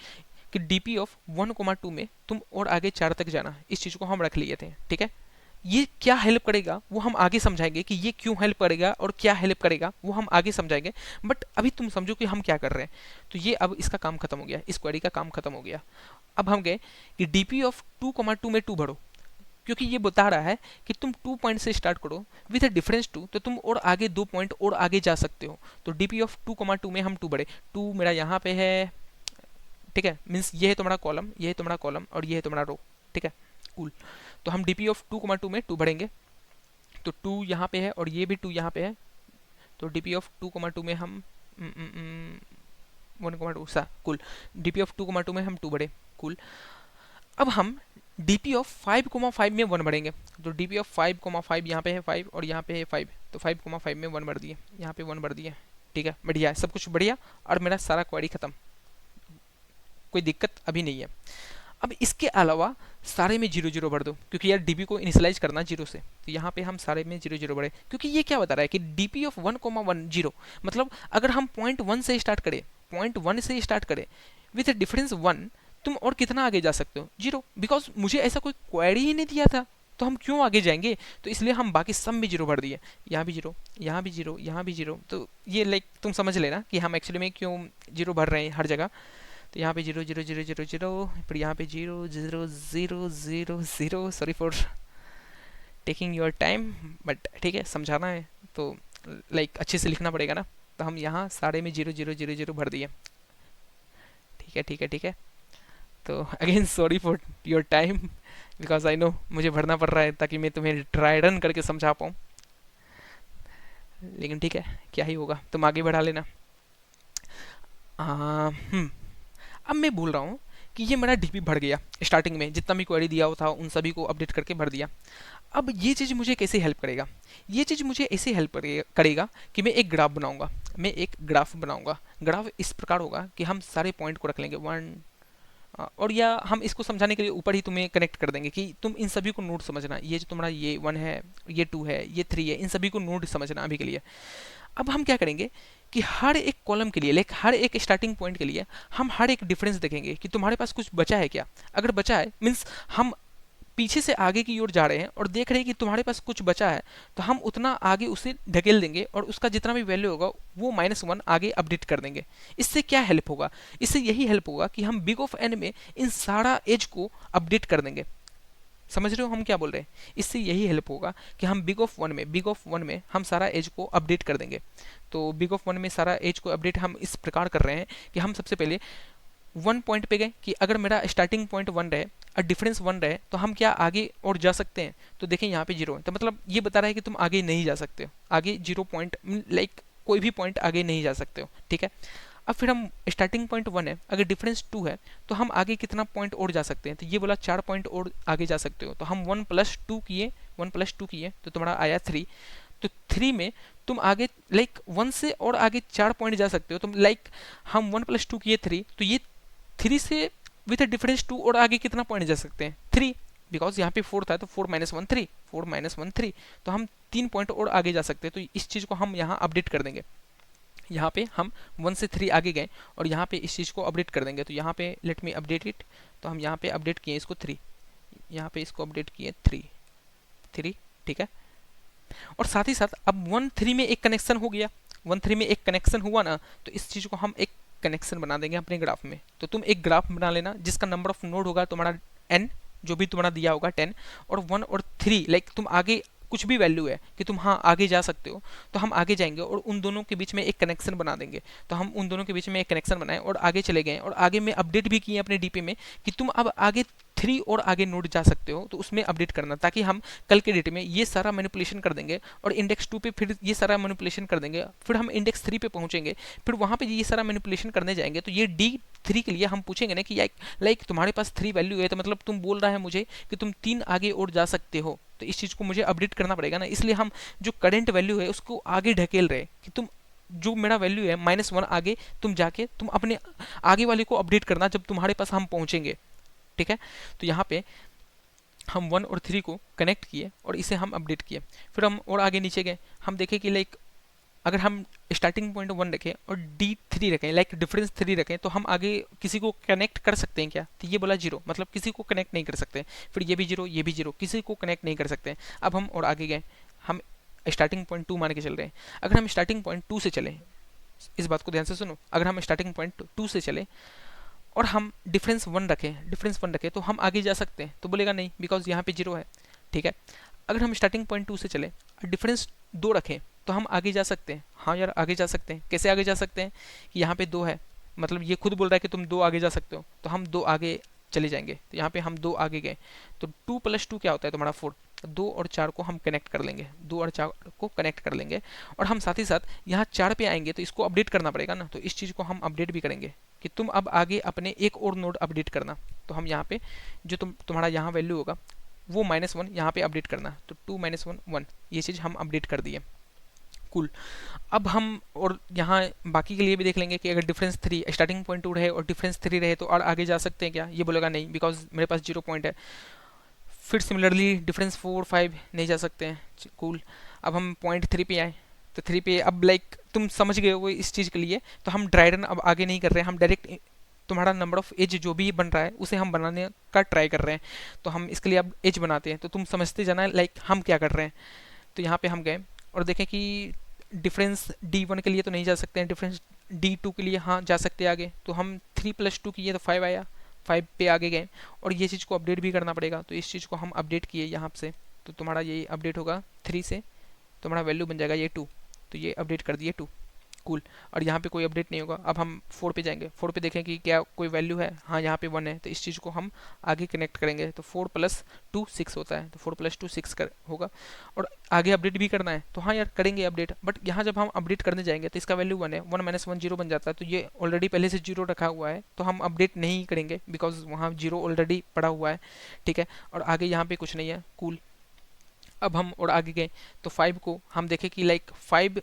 कि डीपी ऑफ 1,2 में तुम और आगे 4 तक जाना, इस चीज़ को हम रख लिए थे। ठीक है, ये क्या हेल्प करेगा वो हम आगे समझाएंगे कि ये क्यों हेल्प करेगा और क्या हेल्प करेगा वो हम आगे समझाएंगे, बट अभी तुम समझो कि हम क्या कर रहे हैं। तो ये अब इसका काम खत्म हो गया, इस क्वेरी का काम खत्म हो गया। अब हम गए कि डीपी ऑफ 2,2 में 2 भरो, क्योंकि ये बता रहा है कि तुम 2 पॉइंट से स्टार्ट करो विथ अ डिफरेंस 2, तो तुम और आगे 2 पॉइंट और आगे जा सकते हो। तो डीपी ऑफ 2,2 में हम 2 बढ़े, 2 मेरा यहाँ पे है। ठीक है, मीन्स ये है तुम्हारा कॉलम, ये है तुम्हारा कॉलम और ये है तुम्हारा रो। ठीक है, कूल। तो हम डीपी ऑफ 2,2 में 2 बढ़ेंगे, तो 2 यहाँ पे है और ये भी 2 यहाँ पे है, तो डीपी ऑफ 2,2 में हम 1,2 सा कूल, डीपी ऑफ 2,2 में हम 2 बढ़े, कूल। अब हम डीपी ऑफ 5,5 में 1 बढ़ेंगे, तो डीपी ऑफ 5,5 यहाँ पे है 5 और यहाँ पे है 5, तो 5,5 में 1 बढ़ दिए, यहाँ पे 1 बढ़ दिए। ठीक है, बढ़िया है, सब कुछ बढ़िया और मेरा सारा क्वेरी खत्म, कोई दिक्कत अभी नहीं है। अब इसके अलावा सारे में 0 0 भर दो, क्योंकि यार डीपी को इनिशियलाइज करना 0 से, तो यहाँ पे हम सारे में 0 0 भरे, क्योंकि ये क्या बता रहा है कि डीपी ऑफ 1,1 0, मतलब अगर हम पॉइंट 1 से स्टार्ट करें, पॉइंट 1 से स्टार्ट करें विथ डिफरेंस 1, तुम और कितना आगे जा सकते हो 0, बिकॉज मुझे ऐसा कोई क्वेरी ही नहीं दिया था, तो हम क्यों आगे जाएंगे, तो इसलिए हम बाकी सब में 0 भर दिए, यहाँ भी 0, यहाँ भी 0, यहाँ भी 0। तो ये लाइक तुम समझ लेना कि हम एक्चुअली में क्यों 0 भर रहे हैं हर जगह। तो यहाँ पे 0 0 0 0 0, फिर यहाँ पे 0 0 0 0 0, sorry for taking your time, but ठीक है समझाना है तो लाइक अच्छे से लिखना पड़ेगा ना। तो हम यहाँ सारे में 0 0 0 0 भर दिए। ठीक है ठीक है ठीक है, तो again sorry for your time, because I know मुझे भरना पड़ रहा है ताकि मैं तुम्हें ड्राई रन करके समझा पाऊँ, लेकिन ठीक है क्या ही होगा, तुम आगे बढ़ा लेना। अब मैं बोल रहा हूँ कि ये मेरा डीपी भर गया, स्टार्टिंग में जितना भी क्वेरी दिया हुआ था उन सभी को अपडेट करके भर दिया। अब ये चीज़ मुझे कैसे हेल्प करेगा, ये चीज़ मुझे ऐसे हेल्प करेगा कि मैं एक ग्राफ बनाऊंगा, मैं एक ग्राफ बनाऊंगा। ग्राफ इस प्रकार होगा कि हम सारे पॉइंट को रख लेंगे 1, और या हम इसको समझाने के लिए ऊपर ही तुम्हें कनेक्ट कर देंगे कि तुम इन सभी को नोड समझना, ये जो तुम्हारा ये 1 है, ये 2 है, ये 3 है, इन सभी को नोड समझना अभी के लिए। अब हम क्या करेंगे कि हर एक कॉलम के लिए, लाइक हर एक स्टार्टिंग पॉइंट के लिए हम हर एक डिफरेंस देखेंगे कि तुम्हारे पास कुछ बचा है क्या। अगर बचा है मीन्स हम पीछे से आगे की ओर जा रहे हैं और देख रहे हैं कि तुम्हारे पास कुछ बचा है, तो हम उतना आगे उसे ढकेल देंगे और उसका जितना भी वैल्यू होगा वो -1 आगे अपडेट कर देंगे। इससे क्या हेल्प होगा, इससे यही हेल्प होगा कि हम बिग ऑफ एन में इन सारा एज को अपडेट कर देंगे। समझ रहे हो हम क्या बोल रहे हैं, इससे यही हेल्प होगा कि हम बिग ऑफ वन में हम सारा एज को अपडेट कर देंगे। तो बिग ऑफ 1 में सारा एज को अपडेट हम इस प्रकार कर रहे हैं कि हम सबसे पहले 1 पॉइंट पे गए कि अगर मेरा स्टार्टिंग पॉइंट 1 रहे और डिफरेंस 1 रहे तो हम क्या आगे और जा सकते हैं। तो देखें यहाँ पे 0 है, तो मतलब ये बता रहा है कि तुम आगे नहीं जा सकते हो, आगे 0 पॉइंट लाइक कोई भी पॉइंट आगे नहीं जा सकते हो। ठीक है, अब फिर हम स्टार्टिंग पॉइंट 1 है, अगर डिफरेंस 2 है तो हम आगे कितना पॉइंट और जा सकते हैं, तो ये बोला 4 पॉइंट और आगे जा सकते हो। तो हम 1 + 2 किए, 1 + 2 किए तो तुम्हारा आया 3। तो 3 में तुम आगे लाइक 1 से और आगे 4 पॉइंट जा सकते हो। तो लाइक हम 1 + 2 किए 3, तो ये 3 से विथ डिफरेंस 2 और आगे कितना पॉइंट जा सकते हैं 3, बिकॉज यहाँ पे 4 था तो 4 - 1 3, 4 - 1 3, तो हम 3 पॉइंट और आगे जा सकते हैं। तो इस चीज़ को हम यहाँ अपडेट कर देंगे। यहाँ पे हम 1 से 3 आगे गए और यहाँ पे इस चीज़ को अपडेट कर देंगे। तो यहाँ पे लेट मी अपडेट इट, तो हम यहाँ पे अपडेट किए इसको 3, यहाँ पे इसको अपडेट किए 3। ठीक है, और साथ ही साथ अब 1 3 में एक कनेक्शन हो गया, 1 3 में एक कनेक्शन हुआ ना, तो इस चीज़ को हम एक कनेक्शन बना देंगे अपने ग्राफ में। तो तुम एक ग्राफ बना लेना जिसका नंबर ऑफ नोड होगा तुम्हारा n, जो भी तुम्हारा दिया होगा 10, और 1 और 3 लाइक तुम आगे कुछ भी वैल्यू है कि तुम हाँ आगे जा सकते हो, तो हम आगे जाएंगे और उन दोनों के बीच में एक कनेक्शन बना देंगे। तो हम उन दोनों के बीच में एक कनेक्शन बनाए और आगे चले गए और आगे में अपडेट भी किए अपने डीपी में कि तुम अब आगे 3 और आगे नोड जा सकते हो तो उसमें अपडेट करना, ताकि हम कल के डेट में ये सारा मैनिपुलेशन कर देंगे और इंडेक्स 2 पे फिर ये सारा मैनिपुलेशन कर देंगे, फिर हम इंडेक्स 3 पे पहुंचेंगे, फिर वहां पे ये सारा मैनिपुलेशन करने जाएंगे तो ये D3 के लिए हम पूछेंगे ना कि लाइक तुम्हारे पास 3 वैल्यू है, तो मतलब तुम बोल रहा है मुझे कि तुम 3 आगे और जा सकते हो, तो इस चीज़ को मुझे अपडेट करना पड़ेगा ना। इसलिए हम जो करंट वैल्यू है उसको आगे ढकेल रहे कि तुम जो मेरा वैल्यू है -1 आगे तुम जाके तुम अपने आगे वाले को अपडेट करना जब तुम्हारे पास हम पहुंचेंगे, ठीक है। तो यहाँ पे हम 1 और 3 को कनेक्ट किए और इसे हम अपडेट किए, फिर हम और आगे नीचे गए, हम देखें कि लाइक अगर हम स्टार्टिंग पॉइंट 1 रखें और D3 रखें, लाइक डिफरेंस 3 रखें, तो हम आगे किसी को कनेक्ट कर सकते हैं क्या? तो ये बोला 0, मतलब किसी को कनेक्ट नहीं कर सकते। फिर ये भी 0, ये भी 0, किसी को कनेक्ट नहीं कर सकते। अब हम और आगे गए, हम स्टार्टिंग पॉइंट 2 मान के चल रहे हैं। अगर हम स्टार्टिंग पॉइंट 2 से चले, इस बात को ध्यान से सुनो, अगर हम स्टार्टिंग पॉइंट 2 से चले और हम डिफरेंस 1 रखें तो हम आगे जा सकते हैं, तो बोलेगा नहीं बिकॉज यहाँ पे 0 है, ठीक है। अगर हम स्टार्टिंग पॉइंट 2 से चले और डिफरेंस 2 रखें तो हम आगे जा सकते हैं। हाँ यार आगे जा सकते हैं, कैसे आगे जा सकते हैं कि यहाँ पे 2 है, मतलब ये खुद बोल रहा है कि तुम 2 आगे जा सकते हो, तो हम 2 आगे चले जाएंगे। तो यहाँ पे हम 2 आगे गए तो 2 + 2 क्या होता है तुम्हारा 4, 2 और 4 को हम कनेक्ट कर लेंगे, 2 और 4 को कनेक्ट कर लेंगे, और हम साथ ही साथ यहाँ 4 पे आएंगे तो इसको अपडेट करना पड़ेगा ना, तो इस चीज़ को हम अपडेट भी करेंगे कि तुम अब आगे अपने एक और नोड अपडेट करना। तो हम यहाँ पे जो तुम्हारा यहाँ वैल्यू होगा वो -1 यहाँ पे अपडेट करना, तो 2 - 1 1, ये चीज़ हम अपडेट कर दिए। कूल। अब हम और यहाँ बाकी के लिए भी देख लेंगे कि अगर डिफरेंस 3 स्टार्टिंग पॉइंट 2 रहे और डिफरेंस 3 रहे तो और आगे जा सकते हैं क्या? ये बोलेगा नहीं बिकॉज मेरे पास 0 पॉइंट है। फिर सिमिलरली डिफरेंस 4 5 नहीं जा सकते हैं। कूल। अब हम पॉइंट 3 पे आए तो 3 पे अब लाइक तुम समझ गए हो इस चीज़ के लिए, तो हम ड्राई रन अब आगे नहीं कर रहे हैं, हम डायरेक्ट तुम्हारा नंबर ऑफ एज जो भी बन रहा है उसे हम बनाने का ट्राई कर रहे हैं। तो हम इसके लिए अब एज बनाते हैं, तो तुम समझते जाना लाइक हम क्या कर रहे हैं। तो यहाँ पे हम गए और देखें कि डिफरेंस D1 के लिए तो नहीं जा सकते हैं, डिफरेंस D2 के लिए हाँ जा सकते हैं आगे, तो हम 3 + 2 किए तो 5 आया, 5 पे आगे गए और ये चीज़ को अपडेट भी करना पड़ेगा, तो इस चीज़ को हम अपडेट किए यहाँ से, तो तुम्हारा ये अपडेट होगा 3 से, तुम्हारा वैल्यू बन जाएगा ये 2, तो ये अपडेट कर दिए 2। कूल। और यहाँ पे कोई अपडेट नहीं होगा। अब हम 4 पे जाएंगे, 4 पे देखें कि क्या कोई वैल्यू है, हाँ यहाँ पे 1 है, तो इस चीज़ को हम आगे कनेक्ट करेंगे, तो 4 + 2 6 होता है, तो 4 + 2 6 होगा, और आगे अपडेट भी करना है तो हाँ यार करेंगे अपडेट। बट यहाँ जब हम अपडेट करने जाएंगे तो इसका वैल्यू 1 है, 1 - 1 0 बन जाता है, तो ये ऑलरेडी पहले से 0 रखा हुआ है, तो हम अपडेट नहीं करेंगे बिकॉज वहाँ 0 ऑलरेडी पड़ा हुआ है, ठीक है। और आगे यहाँ पे कुछ नहीं है। कूल। अब हम और आगे गए तो 5 को हम देखें कि लाइक 5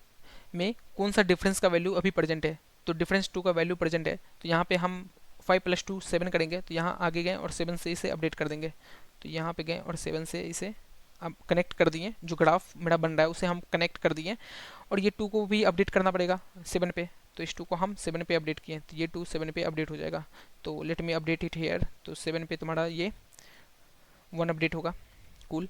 में कौन सा डिफरेंस का वैल्यू अभी प्रेजेंट है, तो डिफरेंस 2 का वैल्यू प्रेजेंट है, तो यहाँ पे हम 5 + 2 7 करेंगे, तो यहाँ आगे गए और 7 से इसे अपडेट कर देंगे, तो यहाँ पे गए और 7 से इसे अब कनेक्ट कर दिए, जो ग्राफ मेरा बन रहा है उसे हम कनेक्ट कर दिए, और ये 2 को भी अपडेट करना पड़ेगा 7 पे, तो इस 2 को हम 7 पे अपडेट किए, तो ये 2 7 पे अपडेट हो जाएगा, तो let me update it here, तो 7 पे तुम्हारा ये 1 अपडेट होगा। कूल।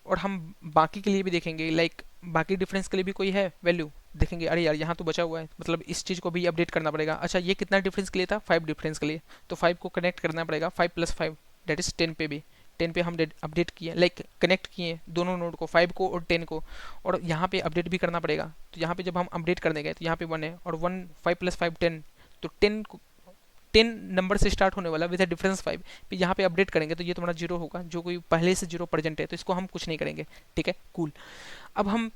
और हम बाकी के लिए भी देखेंगे, लाइक बाकी डिफरेंस के लिए भी कोई है वैल्यू, देखेंगे अरे यार यहाँ तो बचा हुआ है, मतलब इस चीज़ को भी अपडेट करना पड़ेगा। अच्छा ये कितना डिफरेंस के लिए था? 5 डिफरेंस के लिए, तो 5 को कनेक्ट करना पड़ेगा 5 + 5 दैट इज 10 पे भी, 10 पे हम अपडेट किए, लाइक कनेक्ट किए दोनों नोड को, 5 को और 10 को, और यहाँ पे अपडेट भी करना पड़ेगा। तो यहाँ पे जब हम अपडेट करने गए तो यहाँ पे 1 है, और 1 5 + 5 10, तो 10 नंबर से स्टार्ट होने वाला विद डिफरेंस 5 पे यहाँ पे अपडेट करेंगे तो ये तुम्हारा 0 होगा, जो कोई पहले से 0 प्रेजेंट है, तो इसको हम कुछ नहीं करेंगे, ठीक है। कूल। अब हम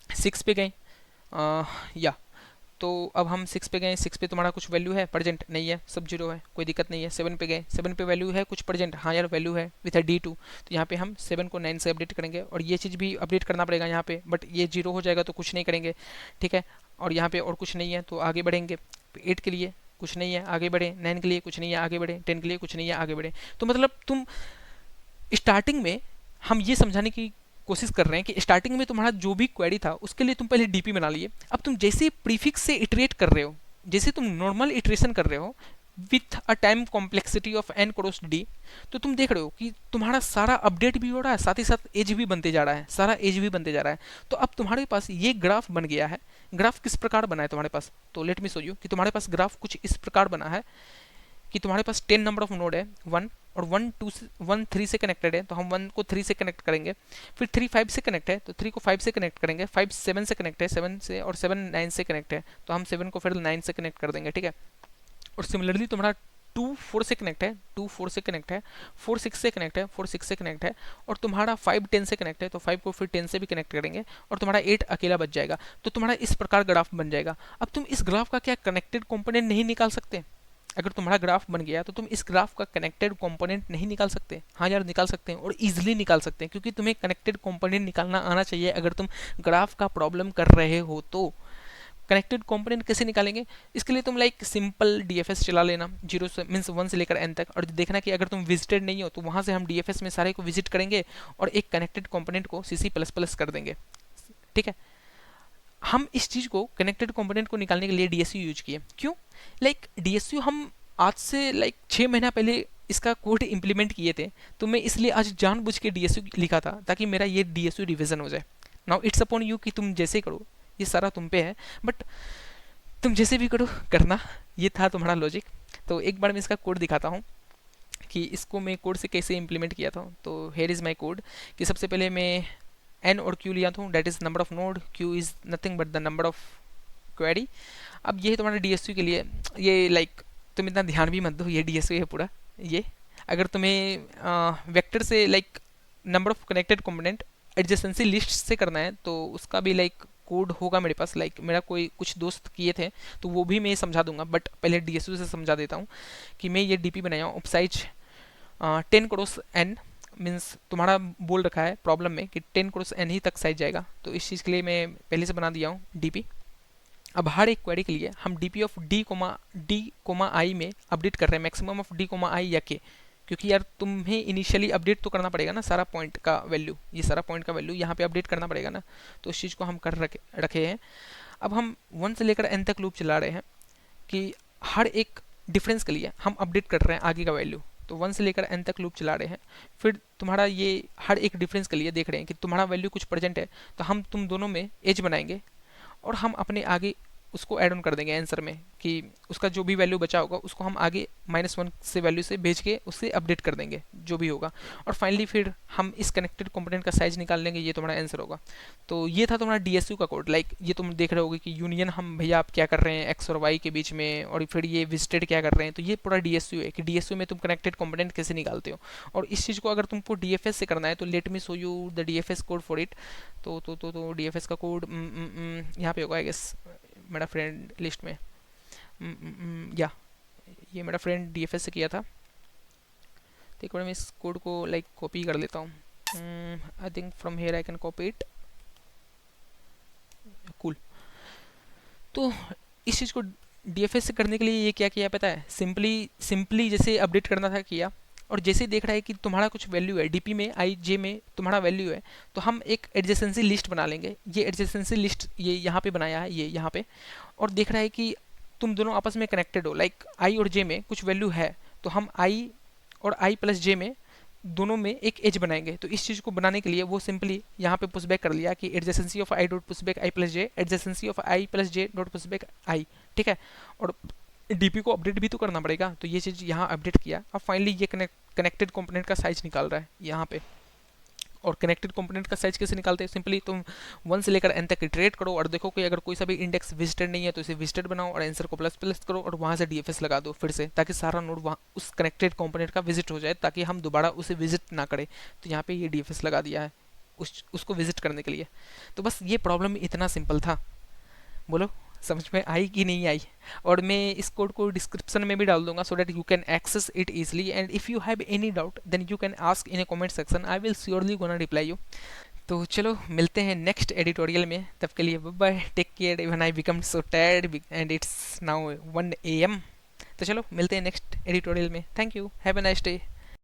6 पे गए, या तो अब हम 6 पे गए, 6 पे तुम्हारा कुछ वैल्यू है प्रेजेंट? नहीं है, सब 0 है, कोई दिक्कत नहीं है। 7 पे गए, 7 पे वैल्यू है कुछ प्रेजेंट? हाँ यार वैल्यू है विथ D2, तो यहाँ पे हम 7 को 9 से अपडेट करेंगे, और ये चीज़ भी अपडेट करना पड़ेगा यहाँ पे, बट ये 0 हो जाएगा तो कुछ नहीं करेंगे, ठीक है। और यहाँ पे और कुछ नहीं है तो आगे बढ़ेंगे, 8 के लिए कुछ नहीं है आगे बढ़े, 9 के लिए कुछ नहीं है आगे बढ़े, 10 के लिए कुछ नहीं है आगे बढ़े। तो मतलब तुम स्टार्टिंग में हम ये समझाने की कोशिश कर रहे हैं कि स्टार्टिंग में तुम्हारा जो भी क्वेरी था उसके लिए तुम पहले डीपी बना लिए, अब तुम जैसे प्रीफिक्स से इटरेट कर रहे हो, जैसे तुम नॉर्मल इटरेशन कर रहे हो with a time complexity of n cross d, तो तुम देख रहे हो कि तुम्हारा सारा अपडेट भी हो रहा है, साथ ही साथ एज भी बनते जा रहा है, सारा एज भी बनते जा रहा है। तो अब तुम्हारे पास ये ग्राफ बन गया है। ग्राफ किस प्रकार बना है तुम्हारे पास? तो लेट मी शो यू कि तुम्हारे पास ग्राफ कुछ इस प्रकार बना है कि तुम्हारे पास 10 नंबर ऑफ नोड है, 1 और 1 2 से 1 3 से कनेक्टेड है, तो हम 1 को 3 से कनेक्ट करेंगे, फिर 3 5 से कनेक्ट है तो 3 को 5 से कनेक्ट करेंगे, 5 7 से कनेक्ट है 7 से, और 7 9 से कनेक्ट है तो हम 7 को फिर 9 से कनेक्ट कर देंगे, ठीक है। और सिमिलरली तुम्हारा 2 4 से कनेक्ट है, 2 4 से कनेक्ट है, 4 6 से कनेक्ट है, 4 6 से कनेक्ट है, और तुम्हारा 5 10 से कनेक्ट है, तो 5 को फिर 10 से भी कनेक्ट करेंगे, और तुम्हारा 8 अकेला बच जाएगा। तो तुम्हारा इस प्रकार ग्राफ बन जाएगा। अब तुम इस ग्राफ का क्या कनेक्टेड कंपोनेंट नहीं निकाल सकते? अगर तुम्हारा ग्राफ बन गया तो तुम इस ग्राफ का कनेक्टेड कंपोनेंट नहीं निकाल सकते? हाँ यार, निकाल सकते हैं, और इजीली निकाल सकते हैं, क्योंकि तुम्हें कनेक्टेड कंपोनेंट निकालना आना चाहिए अगर तुम ग्राफ का प्रॉब्लम कर रहे हो। तो कनेक्टेड कंपोनेंट कैसे निकालेंगे? इसके लिए तुम लाइक सिंपल डीएफएस चला लेना, जीरो से मीन्स 1 से लेकर एन तक, और देखना कि अगर तुम विजिटेड नहीं हो तो वहाँ से हम डीएफएस में सारे को विजिट करेंगे और एक कनेक्टेड कंपोनेंट को सीसी प्लस प्लस कर देंगे। ठीक है, हम इस चीज़ को कनेक्टेड कंपोनेंट को निकालने के लिए डीएसयू यूज किए। क्यों? लाइक डीएसयू हम आज से लाइक 6 महीना पहले इसका कोड इंप्लीमेंट किए थे, तो मैं इसलिए आज जानबूझ के डीएसयू लिखा था ताकि मेरा ये डीएसयू रिवीजन हो जाए। नाउ इट्स अपॉन यू कि तुम जैसे करो, ये सारा तुम पे है, बट तुम जैसे भी करो करना। ये था तुम्हारा लॉजिक। तो एक बार मैं इसका कोड दिखाता हूँ कि इसको मैं कोड से कैसे इंप्लीमेंट किया था। तो हेयर इज़ माई कोड कि सबसे पहले मैं एन और क्यू लिया था, that is number of node, Q is nothing but the number of query. अब ये है तुम्हारा डीएसयू के लिए। ये लाइक तुम इतना ध्यान भी मत दो, ये डीएसयू है पूरा। ये अगर तुम्हें वेक्टर से like number of connected component adjacency list से करना है तो उसका भी लाइक कोड होगा मेरे पास। लाइक मेरा कोई कुछ दोस्त किए थे तो वो भी मैं समझा दूंगा, बट पहले डीएसयू से समझा देता हूँ कि मैं ये डीपी बनाया हूँ of size 10 cross N. Means तुम्हारा बोल रखा है प्रॉब्लम में कि 10 क्रॉस एन ही तक साइज जाएगा, तो इस चीज़ के लिए मैं पहले से बना दिया हूँ डीपी। अब हर एक क्वेरी के लिए हम डीपी ऑफ डी आई में अपडेट कर रहे हैं, मैक्सिमम ऑफ डी आई या के, क्योंकि यार तुम्हें इनिशियली अपडेट तो करना पड़ेगा ना सारा पॉइंट का वैल्यू, ये सारा पॉइंट का वैल्यू यहाँ पे अपडेट करना पड़ेगा ना, तो इस चीज़ को हम कर रखे हैं। अब हम 1 से लेकर n तक लूप चला रहे हैं कि हर एक डिफरेंस के लिए हम अपडेट कर रहे हैं आगे का वैल्यू। तो 1 से लेकर n तक लूप चला रहे हैं, फिर तुम्हारा ये हर एक डिफरेंस के लिए देख रहे हैं कि तुम्हारा वैल्यू कुछ प्रेजेंट है, तो हम तुम दोनों में एज बनाएंगे और हम अपने आगे उसको ऐड ऑन कर देंगे आंसर में कि उसका जो भी वैल्यू बचा होगा उसको हम आगे -1 से वैल्यू से भेज के उससे अपडेट कर देंगे जो भी होगा, और फाइनली फिर हम इस कनेक्टेड कंपोनेंट का साइज निकाल लेंगे, ये तुम्हारा आंसर होगा। तो ये था तुम्हारा डीएसयू का कोड। लाइक ये तुम देख रहे होगे कि यूनियन हम भैया आप क्या कर रहे हैं एक्स और वाई के बीच में, और फिर ये विजिटेड क्या कर रहे हैं, तो ये पूरा डीएसयू है कि डीएसयू में तुम कनेक्टेड कंपोनेंट कैसे निकालते हो। और इस चीज़ को अगर तुमको डीएफएस से करना है तो let me show you the DFS code for it. तो डीएफएस का कोड यहाँ पे होगा आई गेस मेरा फ्रेंड लिस्ट में। या ये मेरा फ्रेंड डीएफएस से किया था, तो एक बार मैं इस कोड को लाइक कॉपी कर लेता हूँ। I think from here I can copy it. Cool. तो इस चीज़ को डीएफएस से करने के लिए ये क्या किया पता है, सिंपली जैसे अपडेट करना था किया, और जैसे देख रहा है कि तुम्हारा कुछ वैल्यू है डीपी में आई जे में तुम्हारा वैल्यू है, तो हम एक एडजेसेंसी लिस्ट बना लेंगे। ये एडजेसेंसी लिस्ट ये यहाँ पे बनाया है, ये यहाँ पे, और देख रहा है कि तुम दोनों आपस में कनेक्टेड हो, लाइक आई और जे में कुछ वैल्यू है, तो हम आई और आई प्लस जे में दोनों में एक एज बनाएंगे। तो इस चीज़ को बनाने के लिए वो सिंपली यहाँ पे पुशबैक कर लिया कि adjacency of i dot pushback i plus j, adjacency of i plus j dot pushback i. ठीक है, और डीपी को अपडेट भी तो करना पड़ेगा, तो ये चीज़ यहाँ अपडेट किया। अब फाइनली ये कनेक्टेड कंपोनेंट का साइज निकाल रहा है यहाँ पे। और कनेक्टेड कंपोनेंट का साइज कैसे निकालते हैं, सिंपली तुम 1 से लेकर n तक इटरेट करो और देखो कि अगर कोई सा भी इंडेक्स विजिटेड नहीं है तो इसे विजिटेड बनाओ और आंसर को प्लस प्लस करो और वहाँ से डीएफएस लगा दो फिर से, ताकि सारा नोड वहाँ उस कनेक्टेड कंपोनेंट का विजिट हो जाए, ताकि हम दोबारा उसे विजिट ना करें। तो यहाँ पे ये डीएफएस लगा दिया है उसको विजिट करने के लिए। तो बस ये प्रॉब्लम इतना सिंपल था। बोलो समझ में आई कि नहीं आई? और मैं इस कोड को डिस्क्रिप्शन में भी डाल दूंगा so that you can access it easily, and if you have any doubt then you can ask in a comment section, I will surely gonna reply you. तो चलो मिलते हैं नेक्स्ट एडिटोरियल में, तब के लिए bye bye, take care. Even I become so tired and it's now 1 AM। तो चलो मिलते हैं नेक्स्ट एडिटोरियल में। Thank you, have a nice day.